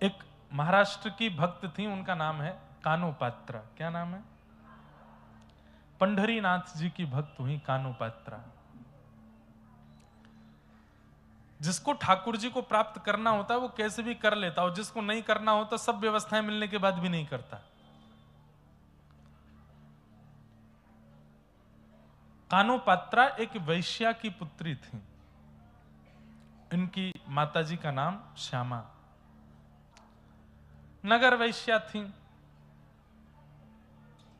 एक महाराष्ट्र की भक्त थी, उनका नाम है कानोपात्रा। क्या नाम है? पंढरीनाथ जी की भक्त हुई कानोपात्रा। जिसको ठाकुर जी को प्राप्त करना होता है वो कैसे भी कर लेता, और जिसको नहीं करना होता सब व्यवस्थाएं मिलने के बाद भी नहीं करता। कानोपात्रा एक वैश्या की पुत्री थी। इनकी माताजी का नाम श्यामा, नगर वैश्या थी।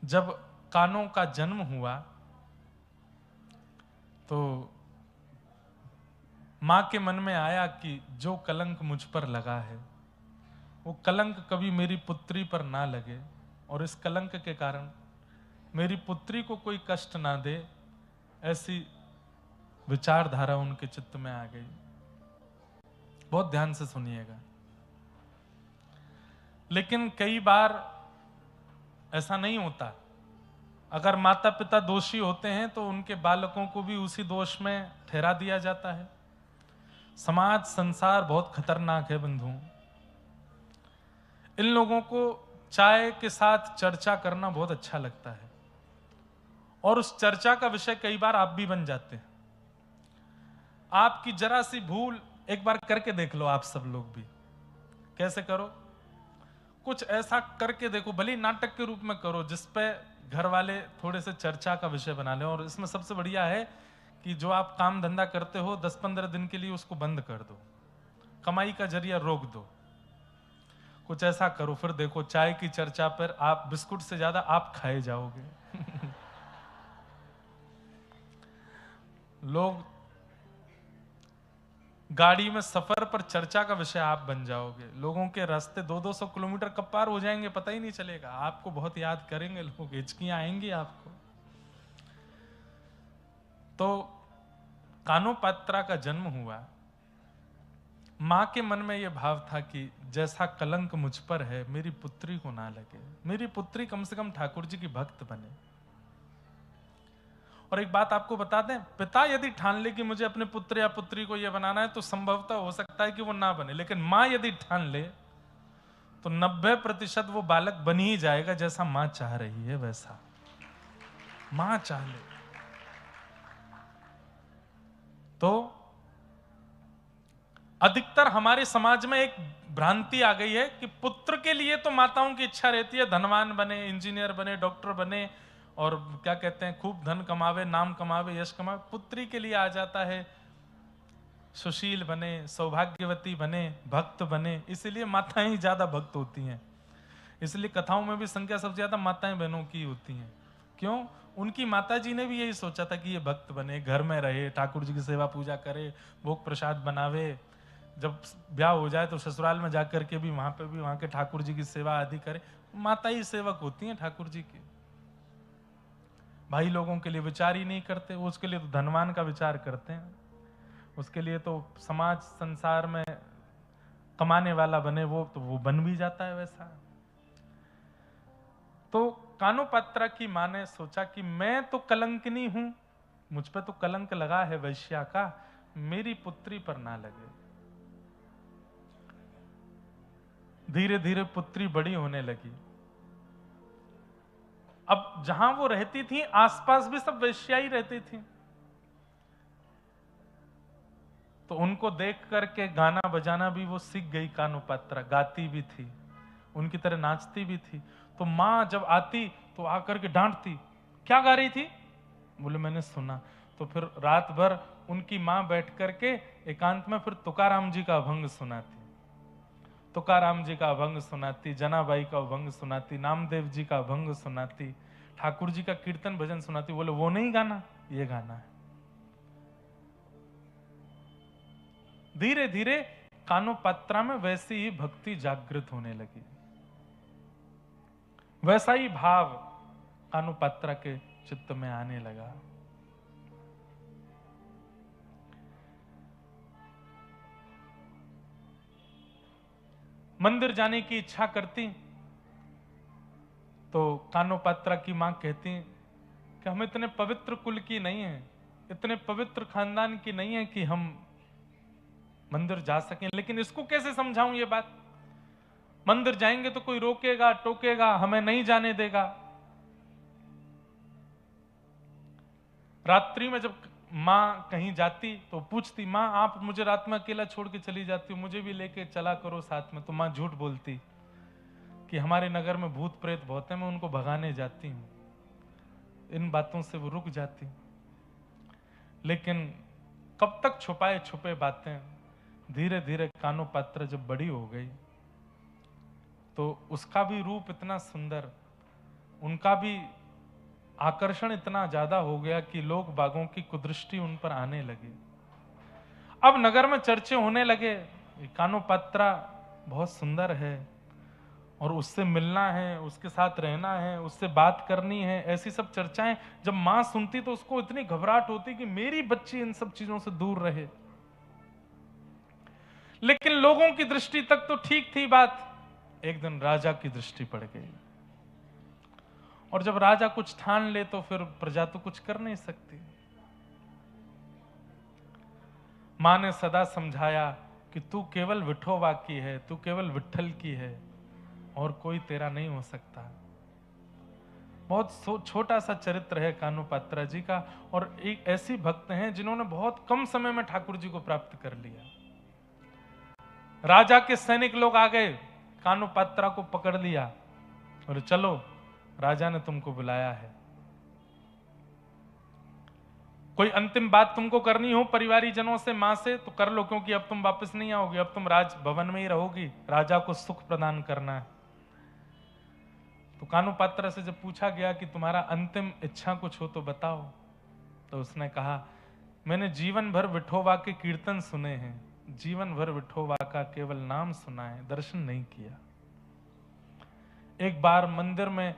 जब कानों का जन्म हुआ तो मां के मन में आया कि जो कलंक मुझ पर लगा है वो कलंक कभी मेरी पुत्री पर ना लगे, और इस कलंक के कारण मेरी पुत्री को कोई कष्ट ना दे, ऐसी विचारधारा उनके चित्त में आ गई। बहुत ध्यान से सुनिएगा। लेकिन कई बार ऐसा नहीं होता। अगर माता पिता दोषी होते हैं तो उनके बालकों को भी उसी दोष में ठहरा दिया जाता है। समाज संसार बहुत खतरनाक है बंधु। इन लोगों को चाय के साथ चर्चा करना बहुत अच्छा लगता है, और उस चर्चा का विषय कई बार आप भी बन जाते हैं। आपकी जरा सी भूल एक बार करके देख लो, आप सब लोग भी। कैसे करो? कुछ ऐसा करके देखो, भले नाटक के रूप में करो जिसपे घर वाले थोड़े से चर्चा का विषय बना लें। और इसमें सबसे बढ़िया है कि जो आप काम धंधा करते हो 10-15 दिन के लिए उसको बंद कर दो, कमाई का जरिया रोक दो। कुछ ऐसा करो, फिर देखो चाय की चर्चा पर आप बिस्कुट से ज्यादा आप खाए जाओगे। लोग गाड़ी में सफर पर चर्चा का विषय आप बन जाओगे। लोगों के रास्ते 200-200 किलोमीटर कब पार हो जाएंगे पता ही नहीं चलेगा। आपको बहुत याद करेंगे लोग, हिचकियां आएंगी आपको। तो कानोपात्रा का जन्म हुआ। मां के मन में यह भाव था कि जैसा कलंक मुझ पर है मेरी पुत्री को ना लगे, मेरी पुत्री कम से कम ठाकुर जी की भक्त बने। और एक बात आपको बता दें, पिता यदि ठान ले कि मुझे अपने पुत्र या पुत्री को यह बनाना है तो संभवतः हो सकता है कि वो ना बने, लेकिन मां यदि ठान ले तो 90% वो बालक बन ही जाएगा जैसा मां चाह रही है वैसा। मां चाह ले तो अधिकतर हमारे समाज में एक भ्रांति आ गई है कि पुत्र के लिए तो माताओं की इच्छा रहती है धनवान बने, इंजीनियर बने, डॉक्टर बने, और क्या कहते हैं खूब धन कमावे, नाम कमावे, यश कमावे। पुत्री के लिए आ जाता है सुशील बने, सौभाग्यवती बने, भक्त बने। इसलिए माताएं ही ज्यादा भक्त होती हैं। इसलिए कथाओं में भी संख्या सबसे ज्यादा माताएं बहनों की होती हैं। क्यों? उनकी माताजी ने भी यही सोचा था कि ये भक्त बने, घर में रहे, ठाकुर जी की सेवा पूजा करे, भोग प्रसाद बनावे, जब ब्याह हो जाए तो ससुराल में जाकर के भी वहां पे भी वहां के ठाकुर जी की सेवा आदि करे। माता ही सेवक होती हैं ठाकुर जी की। भाई लोगों के लिए विचार ही नहीं करते, उसके लिए तो धनवान का विचार करते हैं। उसके लिए तो समाज संसार में कमाने वाला बने, वो तो वो बन भी जाता है वैसा। तो कानोपात्रा की मां ने सोचा कि मैं तो कलंकिनी हूं, मुझ पे तो कलंक लगा है वैश्या का, मेरी पुत्री पर ना लगे। धीरे धीरे पुत्री बड़ी होने लगी। अब जहां वो रहती थी आसपास भी सब वेश्या ही रहती थी, तो उनको देख करके गाना बजाना भी वो सीख गई। कानोपात्रा गाती भी थी, उनकी तरह नाचती भी थी। तो मां जब आती तो आकर के डांटती, क्या गा रही थी? बोले मैंने सुना। तो फिर रात भर उनकी मां बैठ करके एकांत में फिर तुकाराम जी का अभंग सुनाती, तुकाराम जी का अभंग सुनाती, जनाबाई का अभंग सुनाती, नामदेव जी का अभंग सुनाती, ठाकुर जी का कीर्तन भजन सुनाती। बोले वो नहीं गाना, ये गाना है। धीरे धीरे कानोपात्रा में वैसी ही भक्ति जागृत होने लगी, वैसा ही भाव कानोपात्रा के चित्त में आने लगा। मंदिर जाने की इच्छा करती तो कानोपात्रा की मां कहती कि हम इतने पवित्र कुल की नहीं है, इतने पवित्र खानदान की नहीं है कि हम मंदिर जा सकें। लेकिन इसको कैसे समझाऊं ये बात? मंदिर जाएंगे तो कोई रोकेगा टोकेगा, हमें नहीं जाने देगा। रात्रि में जब माँ कहीं जाती तो पूछती, माँ आप मुझे रात में अकेला छोड़ के चली जाती हो, मुझे भी लेके चला करो साथ में। तो माँ झूठ बोलती कि हमारे नगर में भूत प्रेत बहुत है, मैं उनको भगाने जाती हूँ। इन बातों से वो रुक जाती। लेकिन कब तक छुपाए छुपे बातें। धीरे धीरे कानो पात्र जब बड़ी हो गई तो उसका भी रूप इतना सुंदर, उनका भी आकर्षण इतना ज्यादा हो गया कि लोग बागों की कुदृष्टि उन पर आने लगी। अब नगर में चर्चे होने लगे, कानो पात्रा बहुत सुंदर है और उससे मिलना है, उसके साथ रहना है, उससे बात करनी है, ऐसी सब चर्चाएं जब मां सुनती तो उसको इतनी घबराहट होती कि मेरी बच्ची इन सब चीजों से दूर रहे। लेकिन लोगों की दृष्टि तक तो ठीक थी बात। एक दिन राजा की दृष्टि पड़ गई, और जब राजा कुछ ठान ले तो फिर प्रजा तो कुछ कर नहीं सकती। मां ने सदा समझाया कि तू केवल विठोबा की है, तू केवल विठ्ठल की है और कोई तेरा नहीं हो सकता। बहुत छोटा सा चरित्र है कानो पात्रा जी का, और एक ऐसी भक्त हैं जिन्होंने बहुत कम समय में ठाकुर जी को प्राप्त कर लिया। राजा के सैनिक लोग आ गए, कानो पात्रा को पकड़ लिया और चलो राजा ने तुमको बुलाया है, कोई अंतिम बात तुमको करनी हो परिवारी जनों से, मां से, तो कर लो, क्योंकि अब तुम वापस नहीं आओगे, अब तुम राज भवन में ही रहोगी, राजा को सुख प्रदान करना है। तो कानो पात्रा से जब पूछा गया कि तुम्हारा अंतिम इच्छा कुछ हो तो बताओ, तो उसने कहा मैंने जीवन भर विठोबा के कीर्तन सुने हैं, जीवन भर विठोबा का केवल नाम सुना है, दर्शन नहीं किया। एक बार मंदिर में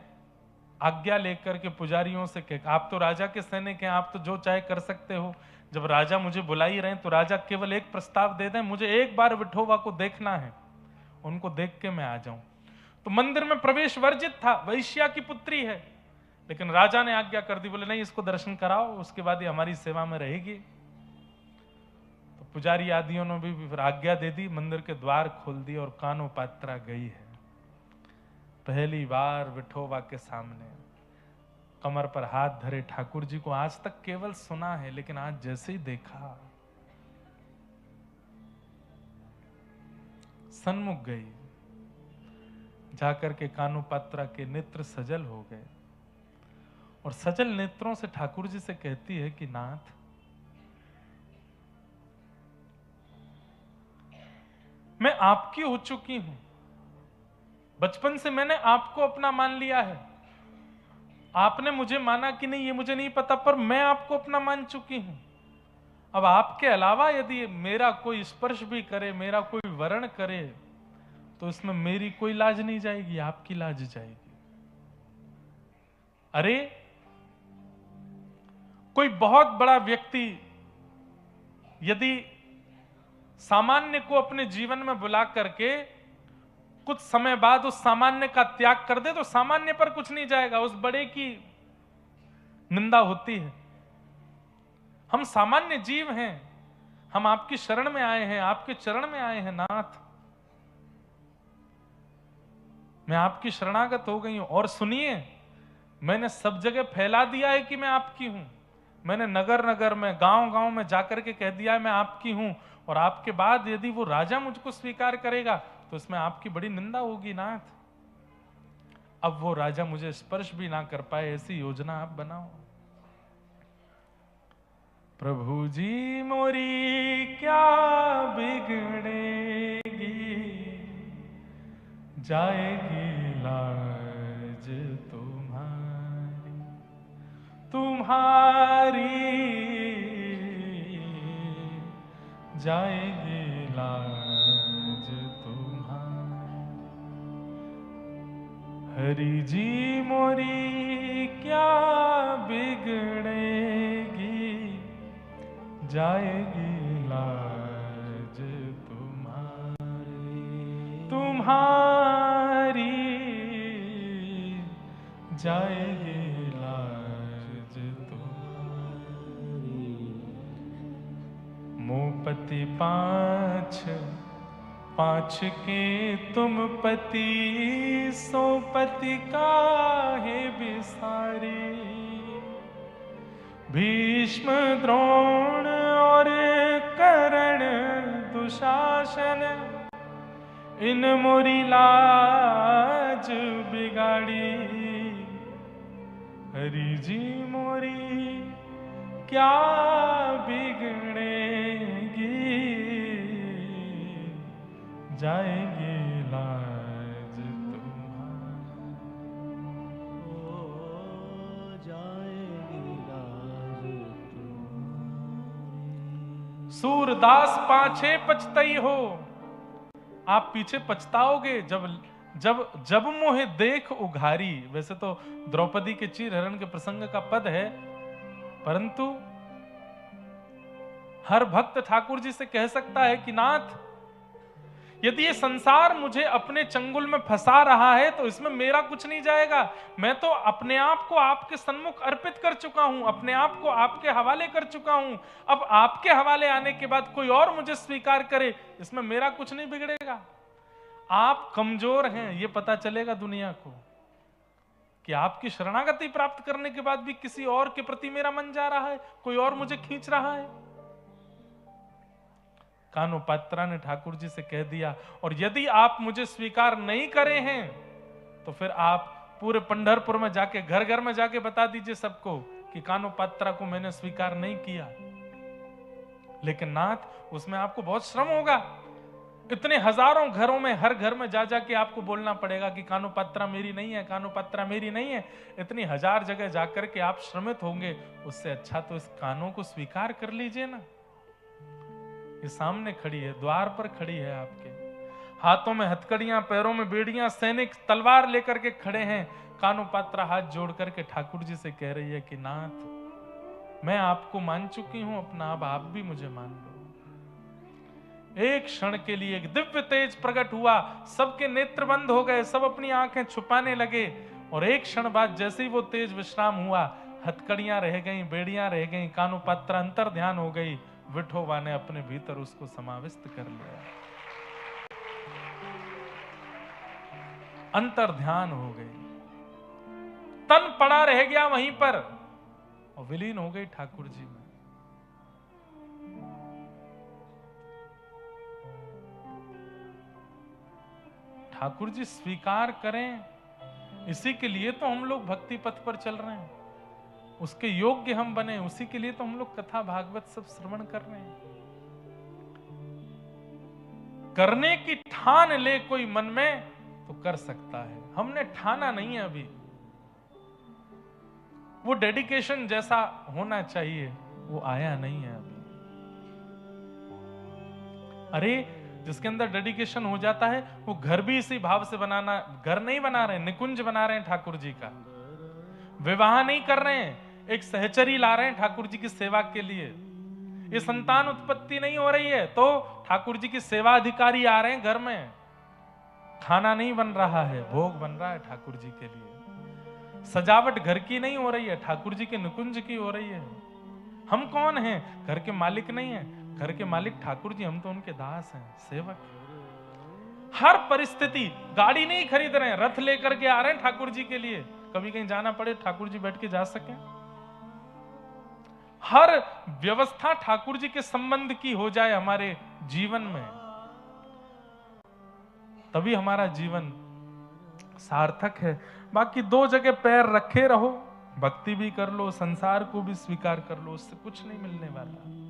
आज्ञा लेकर के पुजारियों से कह, आप तो राजा के सैनिक हैं, आप तो जो चाहे कर सकते हो, जब राजा मुझे बुला ही रहे हैं तो राजा केवल एक प्रस्ताव दे दें, मुझे एक बार विठोबा को देखना है, उनको देख के मैं आ जाऊं। तो मंदिर में प्रवेश वर्जित था, वैश्या की पुत्री है, लेकिन राजा ने आज्ञा कर दी, बोले नहीं इसको दर्शन कराओ, उसके बाद ये हमारी सेवा में रहेगी। तो पुजारी आदियों ने भी फिर आज्ञा दे दी, मंदिर के द्वार खोल दिए और कानो पात्रा गई है पहली बार विठोबा के सामने, कमर पर हाथ धरे ठाकुर जी को आज तक केवल सुना है, लेकिन आज जैसे ही देखा सन्मुख गई, जाकर के कानो पात्रा के नेत्र सजल हो गए और सजल नेत्रों से ठाकुर जी से कहती है कि नाथ मैं आपकी हो चुकी हूं, बचपन से मैंने आपको अपना मान लिया है, आपने मुझे माना कि नहीं ये मुझे नहीं पता, पर मैं आपको अपना मान चुकी हूं। अब आपके अलावा यदि मेरा कोई स्पर्श भी करे, मेरा कोई वर्ण करे, तो इसमें मेरी कोई लाज नहीं जाएगी, आपकी लाज जाएगी। अरे कोई बहुत बड़ा व्यक्ति यदि सामान्य को अपने जीवन में बुला करके कुछ समय बाद उस सामान्य का त्याग कर दे तो सामान्य पर कुछ नहीं जाएगा, उस बड़े की निंदा होती है। हम सामान्य जीव हैं, हम आपकी शरण में आए हैं, आपके चरण में आए हैं नाथ, मैं आपकी शरणागत हो गई हूं। और सुनिए, मैंने सब जगह फैला दिया है कि मैं आपकी हूं, मैंने नगर नगर में गांव गांव में जाकर के कह दिया है मैं आपकी हूं, और आपके बाद यदि वो राजा मुझको स्वीकार करेगा तो इसमें आपकी बड़ी निंदा होगी नाथ। अब वो राजा मुझे स्पर्श भी ना कर पाए, ऐसी योजना आप बनाओ। प्रभु जी मोरी क्या बिगड़ेगी, जाएगी लाज तुम्हारी, तुम्हारी जाएगी लाज तुम्हारी। हरि जी मोरी क्या बिगड़ेगी, जाएगी लाज तुम्हारी, तुम्हारी जाएगी लाज तुम्हारी। मुपति पाँच पाँच के तुम पति सो पति काहे बिसारे, भीष्म द्रोण और कर्ण दुशासन इन मोरी लाज बिगाड़ी, हरि जी मोरी क्या बिगड़ेगी, जाएगी लाज तुम्हारी, जाएगी लाज तुम्हारी। सूरदास पाछे पछतई हो, आप पीछे पछताओगे जब मोहे देख उघारी। वैसे तो द्रौपदी के चीर हरण के प्रसंग का पद है, परंतु हर भक्त ठाकुर जी से कह सकता है कि नाथ, यदि ये संसार मुझे अपने चंगुल में फंसा रहा है तो इसमें मेरा कुछ नहीं जाएगा। मैं तो अपने आप को आपके सन्मुख अर्पित कर चुका हूं, अपने आप को आपके हवाले कर चुका हूं। अब आपके हवाले आने के बाद कोई और मुझे स्वीकार करे, इसमें मेरा कुछ नहीं बिगड़ेगा। आप कमजोर हैं ये पता चलेगा दुनिया को, कि आपकी शरणागति प्राप्त करने के बाद भी किसी और के प्रति मेरा मन जा रहा है, कोई और मुझे खींच रहा है। कानोपात्रा ने ठाकुर जी से कह दिया, और यदि आप मुझे स्वीकार नहीं करे हैं तो फिर आप पूरे पंढरपुर में जाके घर घर में जाके बता दीजिए सबको कि कानोपात्रा को मैंने स्वीकार नहीं किया। लेकिन नाथ, उसमें आपको बहुत श्रम होगा। इतने हजारों घरों में हर घर में जा जाके आपको बोलना पड़ेगा कि कानोपात्रा मेरी नहीं है, कानोपात्रा मेरी नहीं है। इतनी हजार जगह जाकर के आप श्रमित होंगे, उससे अच्छा तो इस कानों को स्वीकार कर लीजिए ना। ये सामने खड़ी है, द्वार पर खड़ी है आपके, हाथों में हथकड़ियां, पैरों में बेड़ियां, सैनिक तलवार लेकर के खड़े हैं। कानोपात्रा हाथ जोड़ करके ठाकुर जी से कह रही है कि नाथ, मैं आपको मान चुकी हूं अपना, अब आप भी मुझे मान लो। एक क्षण के लिए एक दिव्य तेज प्रकट हुआ, सबके नेत्र बंद हो गए, सब अपनी आंखें छुपाने लगे, और एक क्षण बाद जैसे ही वो तेज विश्राम हुआ, हथकड़ियां रह गई, बेड़ियां रह गई, कानोपात्रा अंतर ध्यान हो गई। विठोबा ने अपने भीतर उसको समाविष्ट कर लिया, अंतर ध्यान हो गई, तन पड़ा रह गया वहीं पर और विलीन हो गई ठाकुर जी में। ठाकुर जी स्वीकार करें, इसी के लिए तो हम लोग भक्ति पथ पर चल रहे हैं, उसके योग्य हम बने, उसी के लिए तो हम लोग कथा भागवत सब श्रवण कर रहे हैं। करने की ठान ले कोई मन में तो कर सकता है, हमने ठाना नहीं है अभी। वो डेडिकेशन जैसा होना चाहिए वो आया नहीं है अभी। अरे जिसके अंदर डेडिकेशन हो जाता है वो घर भी इसी भाव से बनाना, घर नहीं बना रहे, निकुंज बना रहे हैं ठाकुर जी का, विवाह नहीं कर रहे हैं, एक सहचरी ला रहे हैं ठाकुर जी की सेवा के लिए। ये संतान उत्पत्ति नहीं हो रही है तो ठाकुर जी की सेवा अधिकारी आ रहे हैं घर में, खाना नहीं बन रहा है, भोग बन रहा है ठाकुर जी के लिए। सजावट घर की नहीं हो रही है, ठाकुर जी के निकुंज की हो रही है। हम कौन हैं? घर के मालिक नहीं है, घर के मालिक ठाकुर जी, हम तो उनके दास हैं, सेवक। हर परिस्थिति, गाड़ी नहीं खरीद रहे हैं, रथ लेकर के आ रहे हैं ठाकुर जी के लिए, कभी कहीं जाना पड़े ठाकुर जी बैठ के जा सके। हर व्यवस्था ठाकुर जी के संबंध की हो जाए हमारे जीवन में, तभी हमारा जीवन सार्थक है। बाकी दो जगह पैर रखे रहो, भक्ति भी कर लो, संसार को भी स्वीकार कर लो, उससे कुछ नहीं मिलने वाला।